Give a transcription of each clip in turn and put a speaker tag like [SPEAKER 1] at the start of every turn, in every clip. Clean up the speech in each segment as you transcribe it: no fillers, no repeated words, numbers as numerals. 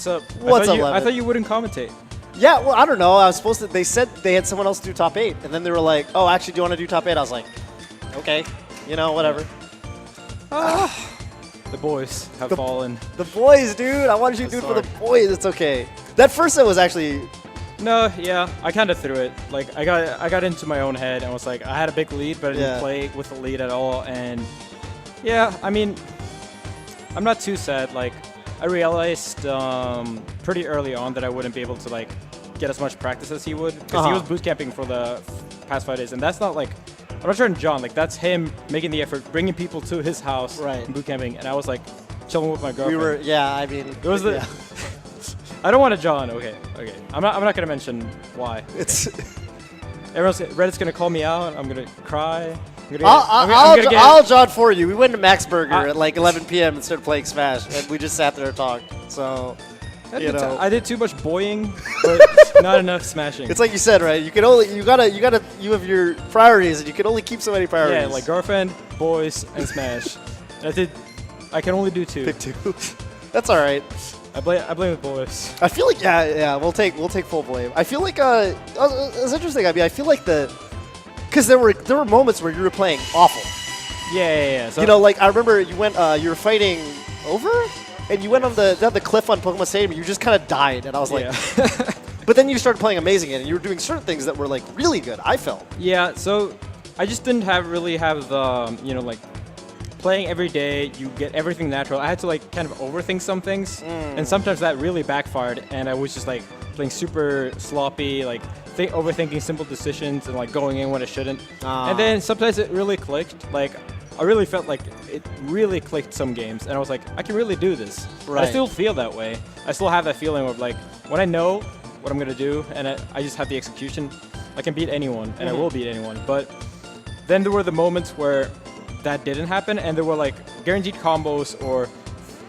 [SPEAKER 1] What's up?
[SPEAKER 2] What's up,
[SPEAKER 1] I
[SPEAKER 2] Leffen?
[SPEAKER 1] thought you wouldn't commentate.
[SPEAKER 2] Yeah, well, I don't know. I was supposed to. They said they had someone else do top 8, and then they were like, "Oh, actually, do you want to do top 8?" I was like, "Okay, you know, whatever."
[SPEAKER 1] The boys have fallen.
[SPEAKER 2] The boys, dude. I wanted you to do it for the boys. It's okay. That first set was actually.
[SPEAKER 1] No, yeah, I kind of threw it. Like I got into my own head and was like, I had a big lead, but I didn't play with the lead at all. And yeah, I mean, I'm not too sad. Like I realized pretty early on that I wouldn't be able to like get as much practice as he would because he was boot camping for the past 5 days, and that's not like. I'm not sure in John, like that's him making the effort, bringing people to his house, and boot camping, and I was like chilling with my girlfriend.
[SPEAKER 2] We were, yeah, I mean,
[SPEAKER 1] it was the. Yeah. I don't want to John. Okay. I'm not gonna mention why.
[SPEAKER 2] It's.
[SPEAKER 1] Reddit's gonna call me out. I'm gonna cry.
[SPEAKER 2] I'll John for you. We went to Max Burger at like 11 p.m. and started playing Smash, and we just sat there and talked. So.
[SPEAKER 1] I did too much boying, but not enough smashing.
[SPEAKER 2] It's like you said, right? You have your priorities, and you can only keep so many priorities.
[SPEAKER 1] Yeah, like girlfriend, boys, and smash. I can only do 2.
[SPEAKER 2] Pick 2. That's all right.
[SPEAKER 1] I blame the boys.
[SPEAKER 2] I feel like we'll take full blame. I feel like it's interesting. I mean, I feel like because there were moments where you were playing awful.
[SPEAKER 1] Yeah. So
[SPEAKER 2] you know, like I remember you were fighting over. And you went on the cliff on Pokemon Stadium, and you just kind of died. And I was like, but then you started playing amazing, and you were doing certain things that were like really good, I felt.
[SPEAKER 1] Yeah, so I just didn't really have the, like playing every day, you get everything natural. I had to like kind of overthink some things, and sometimes that really backfired, and I was just like playing super sloppy, like overthinking simple decisions and like going in when I shouldn't. And then sometimes it really clicked. Like I really felt like it really clicked some games, and I was like, I can really do this. Right. I still feel that way. I still have that feeling of like, when I know what I'm going to do, and I just have the execution, I can beat anyone, and I will beat anyone. But then there were the moments where that didn't happen, and there were like guaranteed combos or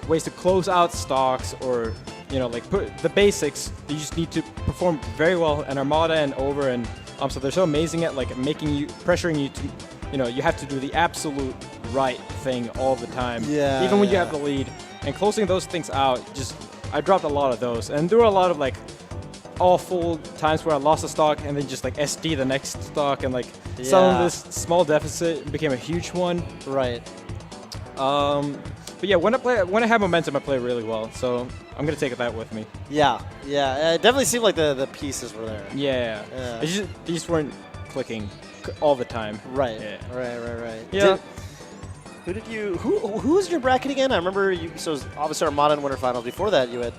[SPEAKER 1] ways to close out stocks, or like put the basics. You just need to perform very well, and Armada and Over and so they're so amazing at like pressuring you to. You have to do the absolute right thing all the time. Yeah. Even when you have the lead. And closing those things out, I dropped a lot of those. And there were a lot of like awful times where I lost a stock and then just like SD the next stock, and like some of this small deficit became a huge one.
[SPEAKER 2] Right.
[SPEAKER 1] But yeah, when I have momentum, I play really well. So I'm gonna take that with me.
[SPEAKER 2] Yeah. It definitely seemed like the pieces were there.
[SPEAKER 1] Yeah. They just weren't clicking all the time.
[SPEAKER 2] Right.
[SPEAKER 1] Yeah.
[SPEAKER 2] Right.
[SPEAKER 1] Yeah.
[SPEAKER 2] Who was your bracket again? I remember you. So it was obviously Armada and Winter Finals. Before that, you had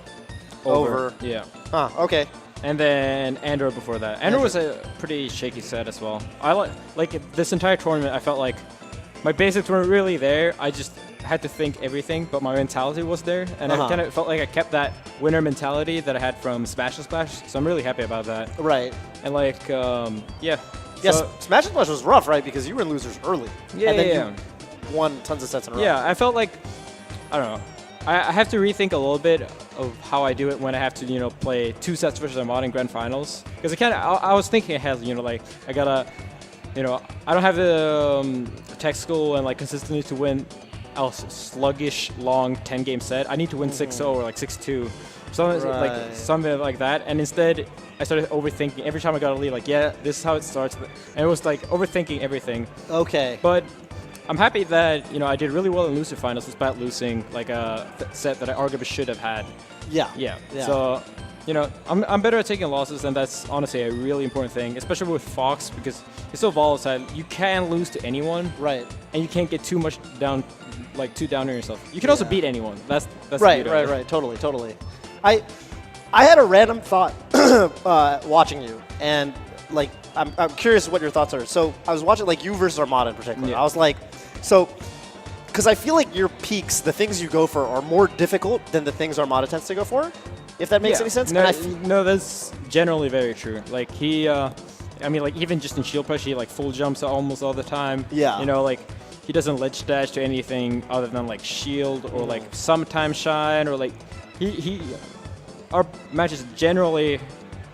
[SPEAKER 2] Over.
[SPEAKER 1] Yeah.
[SPEAKER 2] Huh. Okay.
[SPEAKER 1] And then Andor before that. Andor was a pretty shaky set as well. I like this entire tournament. I felt like my basics weren't really there. I just had to think everything, but my mentality was there, and I kind of felt like I kept that winner mentality that I had from Smash and Splash. So I'm really happy about that.
[SPEAKER 2] Right.
[SPEAKER 1] And like, yeah.
[SPEAKER 2] Yes, Smash and Splash was rough, right? Because you were in losers early.
[SPEAKER 1] Yeah,
[SPEAKER 2] and then you won tons of sets in a row.
[SPEAKER 1] Yeah, I felt like, I don't know. I have to rethink a little bit of how I do it when I have to, play 2 sets versus Armada in Grand Finals. Because I was thinking ahead, like, I gotta, I don't have the tech school and like consistency to win a sluggish, long 10-game set. I need to win 6-0 or like 6-2. Something like that, and instead I started overthinking every time I got a lead. Like, this is how it starts, and it was like overthinking everything. Okay. But I'm happy that I did really well in loser finals despite losing like a set that I arguably should have had. Yeah. So I'm better at taking losses, and that's honestly a really important thing, especially with Fox, because it's so volatile. You can lose to anyone, right? And you can't get too much down, like too down on yourself. You can also beat anyone. That's
[SPEAKER 2] right. Totally. I had a random thought watching you, and like I'm curious what your thoughts are. So I was watching like you versus Armada in particular. Yeah. I was like, because I feel like your peaks, the things you go for, are more difficult than the things Armada tends to go for. If that makes any sense.
[SPEAKER 1] No, that's generally very true. Like like even just in shield push, he like full jumps almost all the time. Yeah. Like he doesn't ledge dash to anything other than like shield or like sometimes shine or like our matches generally,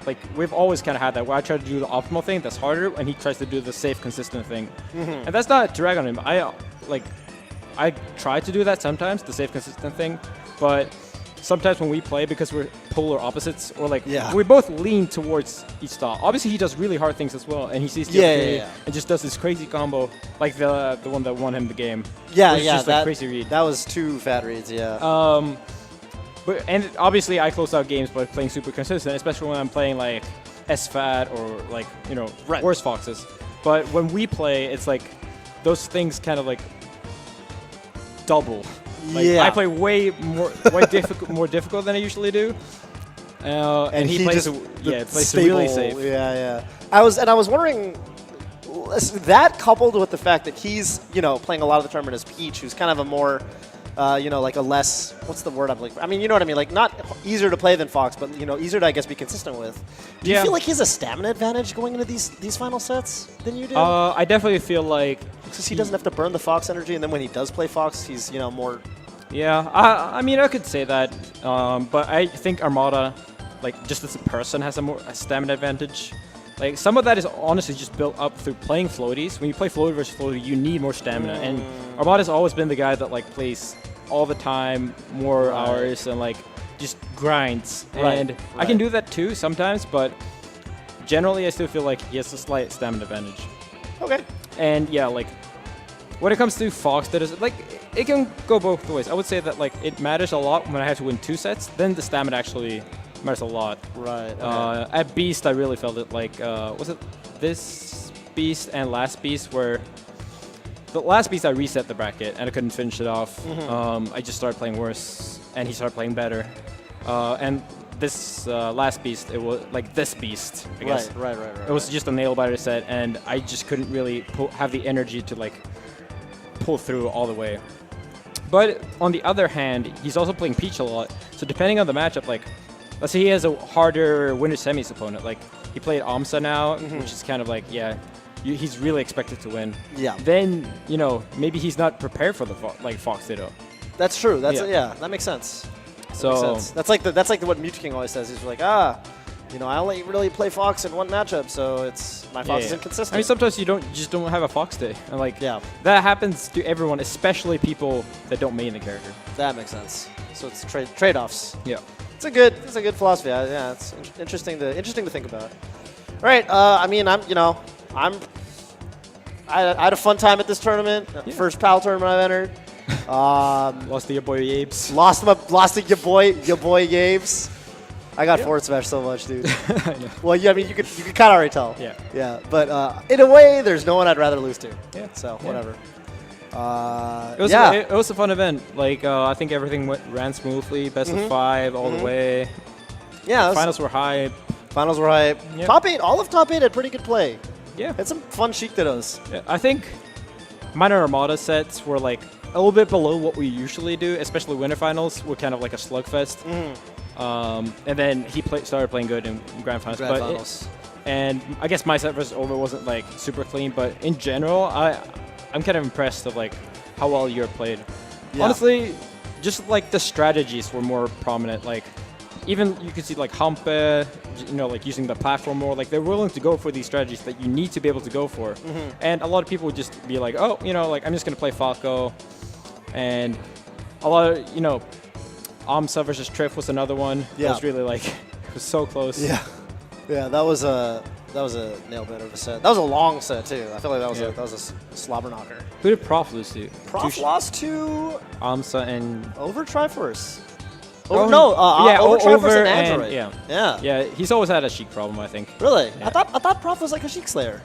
[SPEAKER 1] like, we've always kind of had that where I try to do the optimal thing that's harder, and he tries to do the safe, consistent thing. And that's not to rag on him. I try to do that sometimes, the safe, consistent thing, but sometimes when we play, because we're polar opposites, or like
[SPEAKER 2] Yeah.
[SPEAKER 1] we both lean towards each style. Obviously, he does really hard things as well, and he sees the opportunity and just does this crazy combo, like the one that won him the game.
[SPEAKER 2] Yeah,
[SPEAKER 1] which is
[SPEAKER 2] yeah,
[SPEAKER 1] just like crazy read.
[SPEAKER 2] that was 2 fat reads, yeah.
[SPEAKER 1] And obviously, I close out games by playing super consistent, especially when I'm playing like SFAT or like worse foxes. But when we play, it's like those things kind of like double. Like, I play way more difficult than I usually do. And he plays plays really safe.
[SPEAKER 2] Yeah. I was wondering, that coupled with the fact that he's playing a lot of the tournament as Peach, who's kind of a more like a less, what's the word I'm looking for? I mean, you know what I mean, like not easier to play than Fox, but easier to, I guess, be consistent with. Do you feel like he has a stamina advantage going into these final sets than you do?
[SPEAKER 1] I definitely feel like
[SPEAKER 2] because he doesn't have to burn the Fox energy, and then when he does play Fox, he's more.
[SPEAKER 1] Yeah, I mean, I could say that, but I think Armada, like just as a person, has a stamina advantage. Like some of that is honestly just built up through playing floaties. When you play floaty versus floaty, you need more stamina, and Armada's always been the guy that like plays all the time, more hours, and like just grinds. And I can do that too sometimes, but generally I still feel like he has a slight stamina advantage.
[SPEAKER 2] Okay.
[SPEAKER 1] And yeah, like when it comes to Fox, that is like it can go both ways. I would say that like it matters a lot when I have to win 2 sets. Then the stamina actually matters a lot.
[SPEAKER 2] Right. Okay.
[SPEAKER 1] At Beast, I really felt it. Like was it this Beast and last Beast where the last Beast I reset the bracket and I couldn't finish it off. I just started playing worse and he started playing better. And this last Beast, it was like this Beast, I guess.
[SPEAKER 2] Right.
[SPEAKER 1] It was just a nail biter set, and I just couldn't really have the energy to like pull through all the way. But on the other hand, he's also playing Peach a lot. So depending on the matchup, like let's say he has a harder winner semis opponent, like he played Amsa now, which is kind of like he's really expected to win. Yeah. Then maybe he's not prepared for the Fox Ditto.
[SPEAKER 2] That's true. That makes sense.
[SPEAKER 1] So
[SPEAKER 2] that's like what Mute King always says. He's like, I only really play Fox in one matchup, so my Fox is inconsistent.
[SPEAKER 1] I mean, sometimes you just don't have a Fox day, and that happens to everyone, especially people that don't main the character. That
[SPEAKER 2] makes sense. So it's trade-offs.
[SPEAKER 1] Yeah,
[SPEAKER 2] it's a good philosophy. Yeah, it's interesting to think about. All right. I mean, I had a fun time at this tournament. Yeah. First PAL tournament I've entered.
[SPEAKER 1] Lost to your boy Yabes.
[SPEAKER 2] Lost to your boy Yabes. I got forward smash so much, dude. Well, I mean, you could kind of already tell. Yeah. But in a way, there's no one I'd rather lose to. Yeah. So whatever.
[SPEAKER 1] It was a fun event. Like I think everything ran smoothly. Best of 5 all the way.
[SPEAKER 2] Yeah.
[SPEAKER 1] Finals were hype.
[SPEAKER 2] Yep. Top 8. All of top 8 had pretty good play.
[SPEAKER 1] Yeah.
[SPEAKER 2] Had some fun Sheik dittos.
[SPEAKER 1] Yeah, I think minor Armada sets were like a little bit below what we usually do, especially winter finals were kind of like a slugfest. And then he started playing good in grand finals. And I guess my set versus Over wasn't like super clean, but in general, I'm kind of impressed of like how well Europe played. Yeah. Honestly, just like the strategies were more prominent. Like even you could see like Hampe, like using the platform more. Like they're willing to go for these strategies that you need to be able to go for. And a lot of people would just be like, oh, like I'm just gonna play Falco, and a lot of Amsa versus Triff was another one. Yeah. It was really like it was so close.
[SPEAKER 2] Yeah, that was a nail biter of a set. That was a long set too. I feel like that was a slobber knocker.
[SPEAKER 1] Who did Prof lose to?
[SPEAKER 2] Prof lost to
[SPEAKER 1] Amsa and
[SPEAKER 2] Over Triforce.
[SPEAKER 1] Over
[SPEAKER 2] Triforce and Android.
[SPEAKER 1] Yeah. He's always had a Sheik problem, I think.
[SPEAKER 2] Really?
[SPEAKER 1] Yeah.
[SPEAKER 2] I thought Prof was like a Sheik slayer.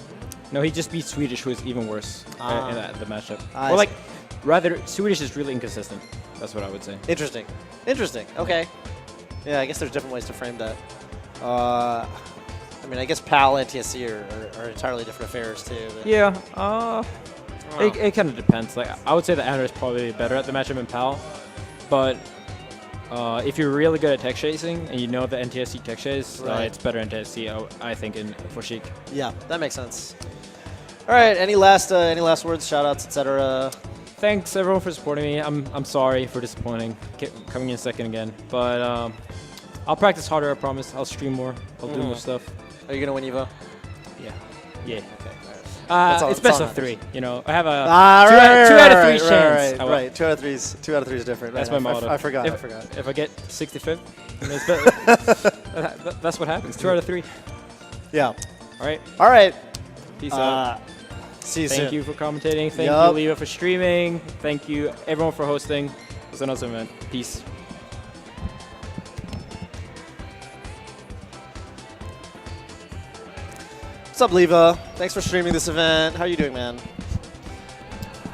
[SPEAKER 1] No, he just beat Swedish, who is even worse in the matchup. Or like, rather, Swedish is really inconsistent. That's what I would say.
[SPEAKER 2] Interesting. Okay. Yeah, I guess there's different ways to frame that. I mean, I guess PAL and TSC are entirely different affairs too. But
[SPEAKER 1] yeah. It kind of depends. Like, I would say that Android is probably better at the matchup in PAL, but if you're really good at tech chasing and you know the NTSC tech chase, it's better NTSC, I think, for Sheik.
[SPEAKER 2] Yeah, that makes sense. All right, any last words, shout-outs, etc.?
[SPEAKER 1] Thanks everyone for supporting me. I'm sorry for disappointing, coming in second again, but I'll practice harder. I promise. I'll stream more. I'll do more stuff.
[SPEAKER 2] Are you gonna win Evo?
[SPEAKER 1] Yeah.
[SPEAKER 2] Okay. All right.
[SPEAKER 1] It's best of 3. You know, I have a
[SPEAKER 2] right,
[SPEAKER 1] 2 out of 3 chance.
[SPEAKER 2] Right. 2 out of 3 is 2 out of 3 is different.
[SPEAKER 1] That's
[SPEAKER 2] right.
[SPEAKER 1] my motto.
[SPEAKER 2] I forgot.
[SPEAKER 1] If I get 65th, that's what happens. 2 out of 3.
[SPEAKER 2] Yeah.
[SPEAKER 1] All right.
[SPEAKER 2] All right.
[SPEAKER 1] Peace out.
[SPEAKER 2] See you soon.
[SPEAKER 1] Thank you for commentating. Thank you, Leo, for streaming. Thank you, everyone, for hosting. It was an awesome event. Peace.
[SPEAKER 2] What's up, Leva? Thanks for streaming this event. How are you doing, man?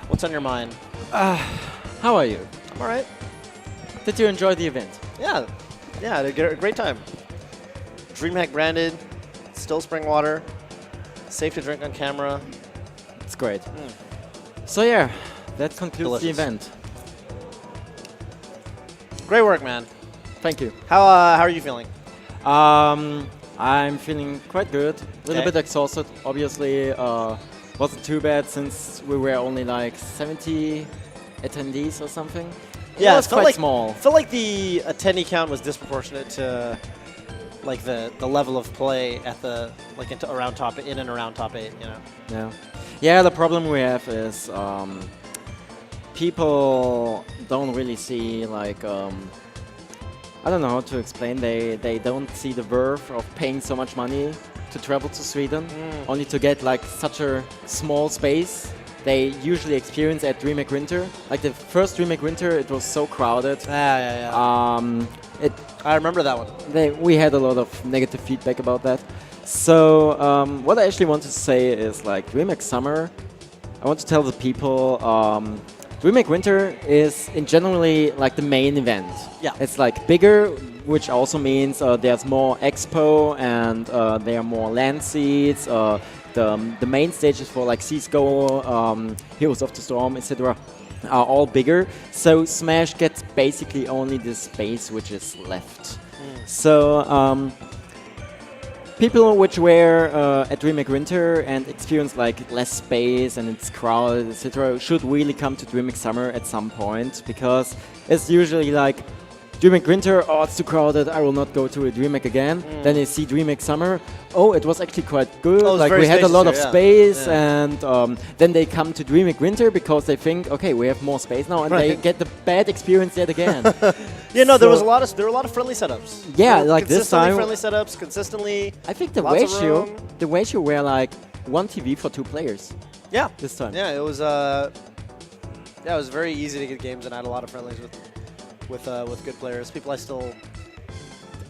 [SPEAKER 2] What's on your mind?
[SPEAKER 3] How are you?
[SPEAKER 2] I'm all right.
[SPEAKER 3] Did you enjoy the event?
[SPEAKER 2] Yeah. Yeah, I had a great time. DreamHack branded, still spring water, safe to drink on camera.
[SPEAKER 3] It's great. So yeah, that concludes the
[SPEAKER 2] Delicious.
[SPEAKER 3] event.
[SPEAKER 2] Great work, man.
[SPEAKER 3] Thank you.
[SPEAKER 2] How are you feeling?
[SPEAKER 3] I'm feeling quite good. A little bit exhausted. Obviously, wasn't too bad since we were only like 70 attendees or something.
[SPEAKER 2] Yeah,
[SPEAKER 3] it was
[SPEAKER 2] felt
[SPEAKER 3] quite
[SPEAKER 2] like,
[SPEAKER 3] small.
[SPEAKER 2] Felt like the attendee count was disproportionate to like the level of play at the in and around top 8. You know.
[SPEAKER 3] Yeah. Yeah. The problem we have is people don't really see like. I don't know how to explain. They don't see the worth of paying so much money to travel to Sweden, only to get like such a small space. They usually experience at DreamHack Winter. Like the first DreamHack Winter, it was so crowded.
[SPEAKER 2] Yeah. I remember that one.
[SPEAKER 3] We had a lot of negative feedback about that. So what I actually want to say is like DreamHack Summer. I want to tell the people. DreamHack Winter is in generally like the main event.
[SPEAKER 2] Yeah.
[SPEAKER 3] It's like bigger, which also means there's more expo and there are more LAN seats. The main stages for like CSGO, Heroes of the Storm, etc. are all bigger. So Smash gets basically only the space which is left. So people which were at DreamHack Winter and experience like less space and it's crowded, etc., should really come to DreamHack Summer at some point, because it's usually like DreamHack Winter, oh, it's too crowded, I will not go to a DreamHack again. Then you see DreamHack Summer, oh, it was actually quite good, like we had a lot of space, and then they come to DreamHack Winter because they think, okay, we have more space now, and they get the bad experience yet again.
[SPEAKER 2] Yeah, no, there were a lot of friendly setups.
[SPEAKER 3] Yeah, like this time.
[SPEAKER 2] Friendly setups, consistently.
[SPEAKER 3] I think the ratio were like 1 TV for 2 players.
[SPEAKER 2] Yeah,
[SPEAKER 3] this time.
[SPEAKER 2] Yeah, it was. It was very easy to get games, and I had a lot of friendlies with good players. People I still.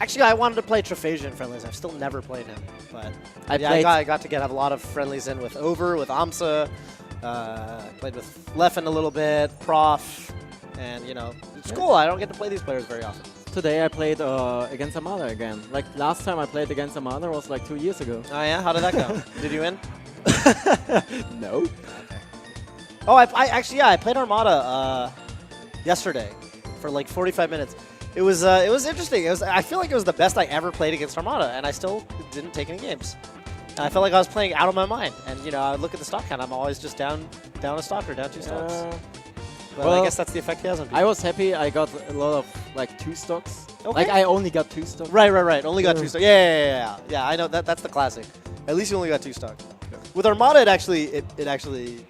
[SPEAKER 2] Actually, I wanted to play Trefasian friendlies. I've still never played him, but I got to have a lot of friendlies in with Over, with Amsa. Played with Leffen a little bit, Prof, and you know, it's cool. I don't get to play these players very often.
[SPEAKER 3] Today I played against Armada again. Like last time I played against Armada was like 2 years ago.
[SPEAKER 2] Oh yeah, how did that go? Did you win?
[SPEAKER 3] No.
[SPEAKER 2] Okay. Oh, I played Armada yesterday for like 45 minutes. It was interesting. I feel like it was the best I ever played against Armada, and I still didn't take any games. And I felt like I was playing out of my mind. And you know, I look at the stock count. I'm always just down a stock or down 2 stocks. But
[SPEAKER 3] well,
[SPEAKER 2] I guess that's the effect he has on people.
[SPEAKER 3] I was happy. I got a lot of like 2 stocks.
[SPEAKER 2] Okay.
[SPEAKER 3] Like I only got 2 stocks.
[SPEAKER 2] Right. Only got 2 stocks. Yeah. I know that's the classic. At least you only got 2 stocks. Yeah. With Armada, it actually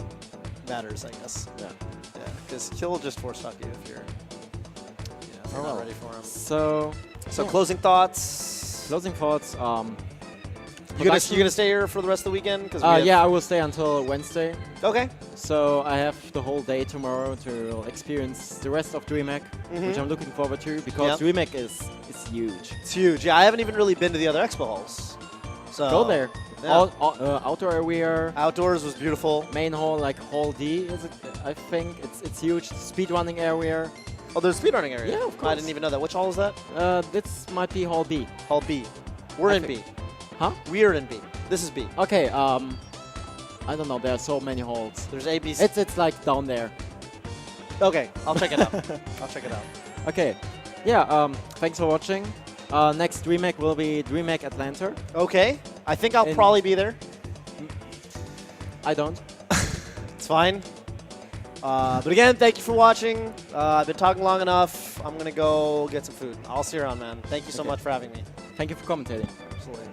[SPEAKER 2] matters, I guess. Yeah. Because he'll just 4-stock you if you're not ready for him.
[SPEAKER 3] So
[SPEAKER 2] closing thoughts. You gonna stay here for the rest of the weekend?
[SPEAKER 3] Yeah, I will stay until Wednesday.
[SPEAKER 2] Okay.
[SPEAKER 3] So I have the whole day tomorrow to experience the rest of DreamHack, which I'm looking forward to, because DreamHack is huge.
[SPEAKER 2] It's huge. Yeah, I haven't even really been to the other expo halls. So
[SPEAKER 3] go there.
[SPEAKER 2] Yeah.
[SPEAKER 3] Outdoor area.
[SPEAKER 2] Outdoors was beautiful.
[SPEAKER 3] Main hall, like Hall D, is it? I think it's huge. Speedrunning area.
[SPEAKER 2] Oh, there's a speedrunning area.
[SPEAKER 3] Yeah, of course.
[SPEAKER 2] I didn't even know that. Which hall is that?
[SPEAKER 3] This might be Hall B.
[SPEAKER 2] Hall B. We're in B.
[SPEAKER 3] Huh?
[SPEAKER 2] We're in B. This is B.
[SPEAKER 3] Okay. I don't know. There are so many halls.
[SPEAKER 2] There's A, B, C.
[SPEAKER 3] It's like down there.
[SPEAKER 2] Okay, I'll check it out.
[SPEAKER 3] Okay. Yeah. Thanks for watching. Next DreamHack will be DreamHack Atlanta.
[SPEAKER 2] Okay. I think I'll probably be there.
[SPEAKER 3] I don't.
[SPEAKER 2] It's fine. But again, thank you for watching. I've been talking long enough. I'm going to go get some food. I'll see you around, man. Thank you so much for having me.
[SPEAKER 3] Thank you for commentating.
[SPEAKER 2] Absolutely.